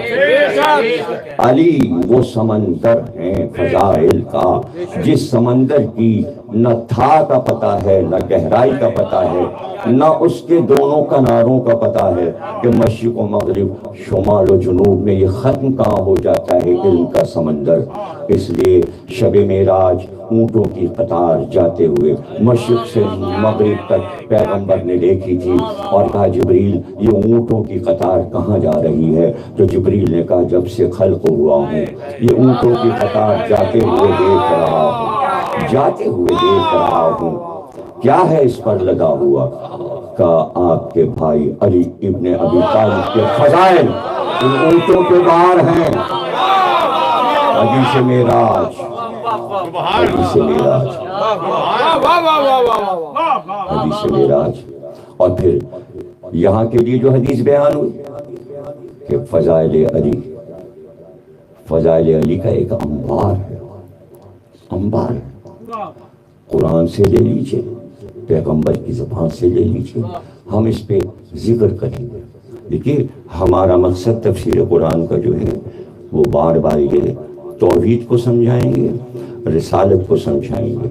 علی وہ سمندر ہیں فضائل کا، جس سمندر کی نہ تھا کا پتہ ہے، نہ گہرائی کا پتہ ہے، نہ اس کے دونوں کناروں کا پتہ ہے کہ مشرق و مغرب، شمال و جنوب میں یہ ختم کہاں ہو جاتا ہے علم کا سمندر۔ اس لیے شب معراج اونٹوں کی قطار جاتے ہوئے مشرق سے مغرب تک پیغمبر نے دیکھی تھی، اور کہا جبریل یہ اونٹوں کی قطار کہاں جا رہی ہے؟ تو جبریل نے کہا جب سے خلق ہوا ہوں یہ اونٹوں کی قطار جاتے ہوئے دیکھ رہا ہوں۔ کیا ہے اس پر لگا ہوا؟ کہا آپ کے بھائی علی ابن ابی طالب کے فضائل ان اونٹوں کے باہر ہیں۔ حدیث معراج، اور پھر یہاں کے لیے جو حدیث بیان ہوئی کہ فضائل علی کا ایک انبار ہے، قرآن سے لے لیجئے، پیغمبر کی زبان سے لے لیجئے، ہم اس پہ ذکر کریں گے۔ دیکھیے ہمارا مقصد تفسیر قرآن کا جو ہے وہ بار بار یہ توحید کو سمجھائیں گے، رسالت کو سمجھائیں گے۔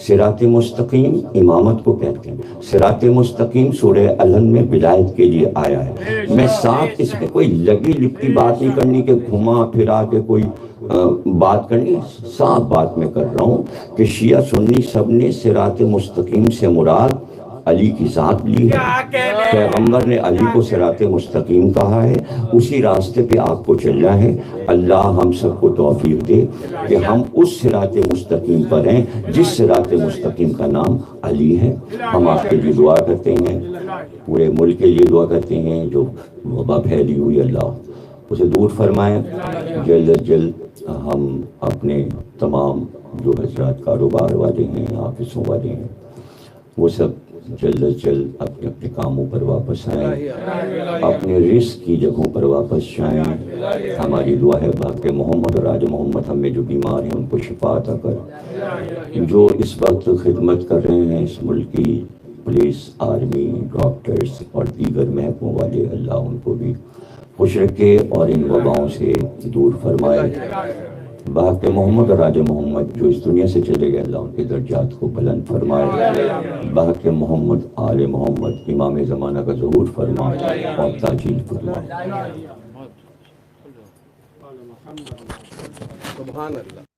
صراط مستقیم امامت کو کہتے ہیں، صراط مستقیم سورہ الحمد میں ولایت کے لیے آیا ہے۔ میں ساتھ اس میں کوئی لگی لپٹی بات نہیں کرنی کہ گھما پھرا کے کوئی بات کرنی صاف بات میں کر رہا ہوں کہ شیعہ سنی سب نے صراط مستقیم سے مراد علی کی ذات لی ہے۔ پیغمبر نے علی کو صراط مستقیم کہا ہے، اسی راستے پہ آپ کو چلنا ہے۔ اللہ ہم سب کو توفیق دے کہ ہم اس صراط مستقیم پر ہیں جس صراط مستقیم کا نام علی ہے۔ ہم آپ کے لیے دعا کرتے ہیں، پورے ملک کے لیے دعا کرتے ہیں، جو وبا پھیلی ہوئی اللہ اسے دور فرمائے۔ جلد از جلد ہم اپنے تمام جو حضرات کاروبار والے ہیں، آفسوں والے ہیں، وہ سب جلد از جلد اپنے اپنے کاموں پر واپس آئیں، اپنے رزق کی جگہوں پر واپس جائیں۔ ہماری دعا ہے باق محمد اور آج محمد ہم میں جو بیمار ہیں ان کو شفا عطا کر، جو اس وقت خدمت کر رہے ہیں اس ملک کی پولیس، آرمی، ڈاکٹرز اور دیگر محکموں والے، اللہ ان کو بھی خوش رکھے اور ان وباؤں سے دور فرمائے۔ باق محمد اور راج محمد جو اس دنیا سے چلے گئے، اللہ ان کے درجات کو بلند فرمائے۔ باق محمد آل محمد امام زمانہ کا ظہور فرمائے اور تاجیل فرمائے۔ سبحان اللہ۔